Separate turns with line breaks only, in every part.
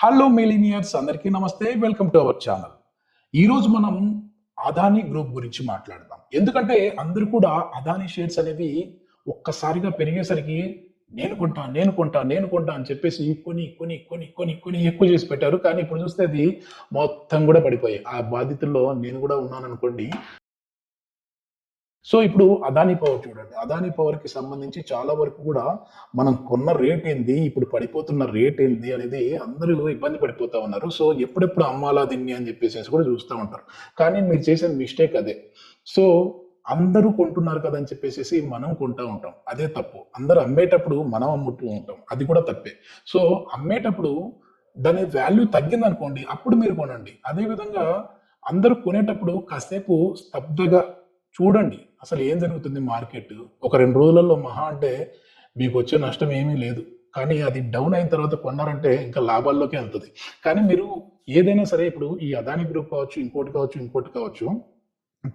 Hello millionaires అందరికీ నమస్తే. Welcome to our channel. ఈరోజు మనం అదానీ గ్రూప్ గురించి మాట్లాడదాం. ఎందుకంటే అందరూ కూడా అదానీ షేర్స్ అనేవి ఒక్కసారిగా పెరిగేసరికి నేను కొంటా అని చెప్పేసి కొని ఎక్కువ చేసి పెట్టారు. కానీ ఇప్పుడు చూస్తే అది మొత్తం కూడా పడిపోయాయి. ఆ బాధితుల్లో నేను కూడా ఉన్నాననుకోండి. సో, ఇప్పుడు అదానీ పవర్ చూడండి. అదానీ పవర్‌కి సంబంధించి చాలా వరకు కూడా మనం కొన్న రేట్ ఏంది? ఇప్పుడు పడిపోతున్న రేట్ ఏంది? అనేది అందరూ ఇబ్బంది పడిపోతా ఉన్నారు. సో, ఎప్పుడెప్పుడు అమ్మాలా దీన్ని అని చెప్పేసేసి కూడా చూస్తా ఉంటారు. కానీ మీరు చేసిన మిస్టేక్ అదే. సో, అందరూ కొంటున్నారు కదా! అని చెప్పేసేసి మనం కొంటా ఉంటాం. అదే తప్పు. అందరూ అమ్మేటప్పుడు మనం అమ్ముతూ ఉంటాం. అది కూడా తప్పే. సో, అమ్మేటప్పుడు దాని వాల్యూ తగ్గిందనుకోండి, అప్పుడు మీరు కొనండి. అదే విధంగా అందరూ కొనేటప్పుడు కాసేపు స్తబ్దగా చూడండి. అసలు ఏం జరుగుతుంది మార్కెట్? ఒక 2 రోజులలో మహా అంటే మీకొచ్చే నష్టం ఏమీ లేదు. కానీ అది డౌన్ అయిన తర్వాత కొన్నారంటే ఇంకా లాభాల్లోకే ఎళ్తది. కానీ మీరు ఏదైనా సరే ఇప్పుడు ఈ అదానీ గ్రూప్ కావచ్చు, ఇంకోటి కావచ్చు,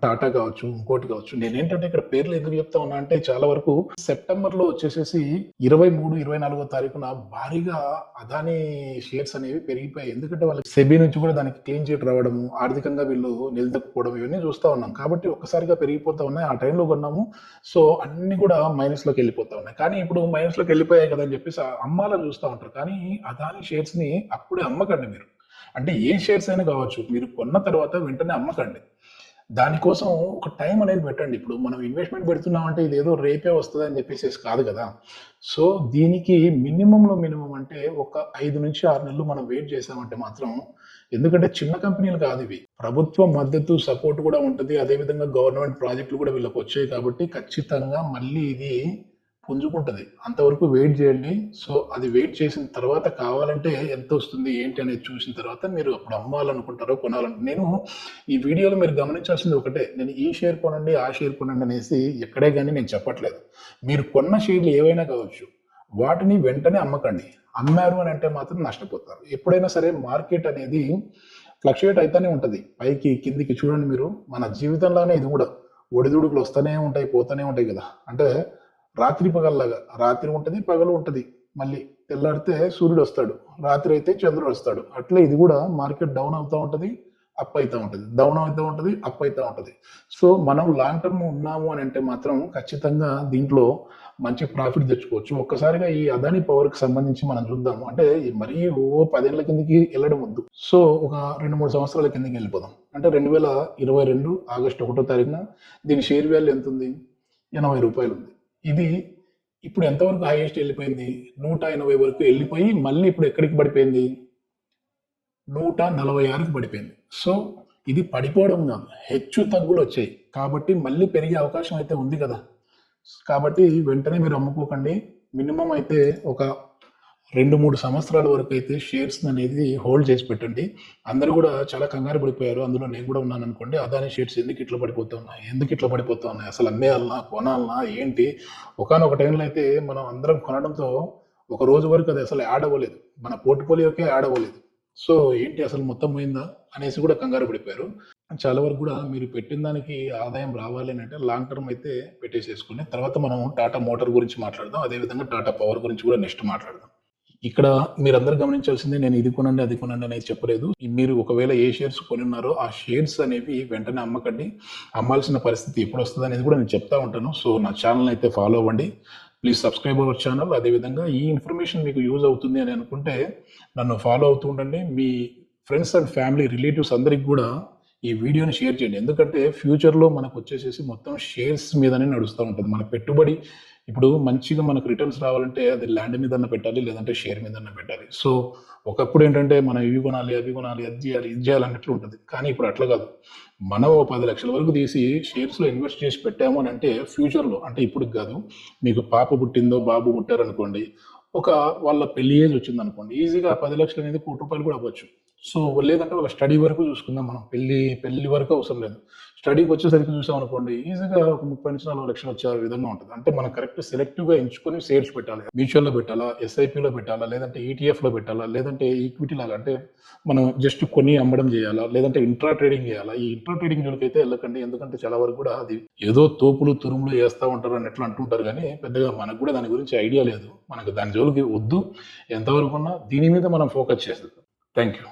టాటా కావచ్చు, ఇంకోటి కావచ్చు. నేనేంటంటే ఇక్కడ పేర్లు ఎందుకు చెప్తా ఉన్నా అంటే చాలా వరకు సెప్టెంబర్‌లో వచ్చేసేసి 23, 24 తారీఖున భారీగా అదానీ షేర్స్ అనేవి పెరిగిపోయాయి. ఎందుకంటే వాళ్ళకి సెబీ నుంచి కూడా దానికి క్లీన్ చిట్ రావడము, ఆర్థికంగా వీళ్ళు నిలదొక్కుకోవడం ఇవన్నీ చూస్తా ఉన్నాం. కాబట్టి ఒక్కసారిగా పెరిగిపోతా ఉన్నాయి. ఆ టైంలో కొన్నాము. సో, అన్నీ కూడా మైనస్‌లోకి వెళ్ళిపోతా ఉన్నాయి. కానీ ఇప్పుడు మైనస్‌లోకి వెళ్ళిపోయాయి కదా! అని చెప్పేసి అమ్మాలని చూస్తా ఉంటారు. కానీ అదానీ షేర్స్‌ని అప్పుడే అమ్మకండి మీరు. అంటే ఏ షేర్స్ అయినా కావచ్చు. మీరు కొన్న తర్వాత వెంటనే అమ్మకండి. దానికోసం ఒక టైం అనేది పెట్టండి. ఇప్పుడు మనం ఇన్వెస్ట్‌మెంట్ పెడుతున్నామంటే ఇదేదో రేపే వస్తదని చెప్పేసేసి కాదు గదా! సో, దీనికి మినిమమ్ అంటే ఒక 5-6 నెలలు మనం వెయిట్ చేసామంటే మాత్రం ఎందుకంటే చిన్న కంపెనీలు కాదివి. ప్రభుత్వ మద్దతు, సపోర్ట్ కూడా ఉంటది. అదే విధంగా గవర్నమెంట్ ప్రాజెక్ట్‌లు కూడా వీళ్ళకొచ్చాయి కాబట్టి ఖచ్చితంగా మళ్ళీ ఇది పుంజుకుంటది. అంతవరకు వెయిట్ చేయండి. సో, అది వెయిట్ చేసిన తర్వాత కావాలంటే ఎంతొస్తుంది, ఏంటి అనేది చూసిన తర్వాత మీరు అప్పుడు అమ్మాలనుకుంటారో, నేను ఈ వీడియోలో మీరు గమనించాల్సింది ఒకటే. నేను ఈ షేర్ కొనండి, ఆ షేర్ కొనండి అనేసి ఎక్కడే గాని నేను చెప్పట్లేదు. మీరు కొన్న షేర్లు ఏవైనా కావచ్చు. వాటిని వెంటనే అమ్మకండి. అమ్మారు అని అంటే మాత్రం నష్టపోతారు. ఎప్పుడైనా సరే మార్కెట్ అనేది ఫ్లక్చుయేట్ అయితానే ఉంటది. పైకి, కిందికి చూడండి మీరు. మన జీవితంలోనే ఇది కూడా ఒడిదుడుకులు వస్తూనే ఉంటాయి, పోతూనే ఉంటాయి కదా! అంటే రాత్రి పగల్లాగా. రాత్రి ఉంటది, పగలు ఉంటది. మళ్ళీ తెల్లారితే సూర్యుడొస్తాడు. రాత్రి అయితే చంద్రుడొస్తాడు. అట్లే ఇది కూడా మార్కెట్ డౌన్ అవుతా ఉంటది, అప్ అయితా ఉంటది. డౌన్ అవుతా ఉంటది, అప్ అయితా ఉంటది. సో, మనం లాంగ్ టర్మ్ ఉన్నాము అని అంటే మాత్రం ఖచ్చితంగా దీంట్లో మంచి ప్రాఫిట్ తెచ్చుకోవచ్చు. ఒక్కసారిగా ఈ అదానీ పవర్‌కి సంబంధించి మనం చూద్దాము. అంటే మరీ 10 ఏళ్ల కిందకి ఎళ్ళడం వద్దు. సో, ఒక 2, 3 సంవత్సరాల కిందకి వెళ్ళిపోదాం. అంటే 2022 ఆగస్టు 1 తారీఖున దీని షేర్ వాల్యూ ఎంతుంది? రూ. 80 ఉంది. ఇది ఇప్పుడు ఎంతవరకు హైయెస్ట్ వెళ్ళిపోయింది? 180 వరకు వెళ్ళిపోయి మళ్ళీ ఇప్పుడు ఎక్కడికి పడిపోయింది? 146కి పడిపోయింది. సో, ఇది పడిపోవడం కాదు. హెచ్చు తగ్గులొచ్చాయి. కాబట్టి మళ్ళీ పెరిగే అవకాశం అయితే ఉంది కదా! కాబట్టి వెంటనే మీరు అమ్ముకోకండి. మినిమమ్ అయితే ఒక 2, 3 సంవత్సరాల వరకైతే షేర్స్‌ననేది హోల్డ్ చేసి పెట్టండి. అందరూ గూడా చాలా కంగారు పడిపోయారు. అందులో నేను గూడా ఉన్నాననుకోండి. అదానీ షేర్స్ ఎందుకిట్లా పడిపోతున్నాయి? ఎందుకిట్లా పడిపోతున్నాయి? అసలు అమ్మేయాలనా? కొనాలనా? ఏంటి? ఒకానొక టైంలో అయితే మనం అందరం కొనడంతో ఒక రోజు వరకు అది అసలు యాడ్ అవ్వలేదు. మన పోర్ట్‌ఫోలియోకే యాడ్ అవ్వలేదు. సో, ఏంటి అసలు మొత్తం పోయిందా? అనేసి గూడా కంగారు పడిపోయారు. చాలా వరకు గూడా మీరు పెట్టిన దానికి ఆదాయం రావాలి అనంటే లాంగ్ టర్మ్ అయితే పెట్టేసేసుకోండి. తర్వాత మనం టాటా మోటార్ గురించి మాట్లాడదాం. అదే విధంగా టాటా పవర్ గురించి గూడా నెక్స్ట్ మాట్లాడదాం. ఇక్కడ మీరందరూ గమనించాల్సింది నేను ఇది కొనండి, అది కొనండి అనేది చెప్పలేదు. మీరు ఒకవేళ ఏ షేర్స్ కొనున్నారో ఆ షేర్స్ అనేవి వెంటనే అమ్మకండి. అమ్మాల్సిన పరిస్థితి ఎప్పుడొస్తదనేది కూడా నేను చెప్తా ఉంటాను. సో, నా ఛానెల్‌ని అయితే ఫాలో అవ్వండి. Please subscribe our channel. అదేవిధంగా ఈ ఇన్ఫర్మేషన్ మీకు యూజ్ అవుతుంది అని అనుకుంటే నన్ను ఫాలో అవుతూ ఉండండి. మీ ఫ్రెండ్స్ అండ్ ఫ్యామిలీ, రిలేటివ్స్ అందరికి గూడా ఈ వీడియోని షేర్ చేయండి. ఎందుకంటే ఫ్యూచర్‌లో మనకొచ్చేసేసి మొత్తం షేర్స్ మీదనే నడుస్తా ఉంటది. మన పెట్టుబడి ఇప్పుడు మంచిగా మనకు రిటర్న్స్ రావాలంటే అది ల్యాండ్ మీదన్నా పెట్టాలి, లేదంటే షేర్ మీదన్నా పెట్టాలి. సో, ఒకప్పుడు ఏంటంటే మనం ఇవి కొనాలి, అవి కొనాలి, అది చేయాలి, ఇది చేయాలి అన్నట్లు ఉంటది. కానీ ఇప్పుడు అట్లా కాదు. మనం ఓ 10,00,000 వరకు తీసి షేర్స్‌లో ఇన్వెస్ట్ చేసి పెట్టాము అనంటే ఫ్యూచర్‌లో అంటే ఇప్పటికి కాదు. మీకు పాప పుట్టిందో, బాబు పుట్టారనుకోండి. ఒక వాళ్ళ పెళ్లి ఏజ్ వచ్చిందనుకోండి. ఈజీగా 10,00,000 అనేది రూ. 1,00,000 కూడా అవ్వచ్చు. సో, లేదంటే వాళ్ళ స్టడీ వరకు చూసుకుందాం మనం. పెళ్లి వరకు అవసరం లేదు. స్టడీకొచ్చేసరికి చూసామనుకోండి, ఈజీగా ఒక 30-40 లక్షలు వచ్చే విధంగా ఉంటది. అంటే మనం కరెక్ట్ సెలెక్టివ్‌గా ఎంచుకొని షేర్స్ పెట్టాలి. మ్యూచువల్‌లో పెట్టాలా? ఎస్ఐపిలో పెట్టాలా? లేదంటే ఈటీఎఫ్‌లో పెట్టాలా? లేదంటే ఈక్విటీ లాగా అంటే మనం జస్ట్ కొని అమ్మడం చేయాలా? లేదంటే ఇంట్రా ట్రేడింగ్ చేయాలా? ఈ ఇంట్రా ట్రేడింగ్ జోలికైతే ఎళ్ళకండి. ఎందుకంటే చాలా వరకు కూడా అది ఏదో తోపులు, తురుములు ఏస్తా ఉంటారు అన్నట్లు అంటుంటారు గానీ, పెద్దగా మనకు కూడా దాని గురించి ఐడియా లేదు. మనకు దాని జోలికి వద్దు. ఎంతవరకున్నా దీని మీద మనం ఫోకస్ చేద్దాం. Thank you.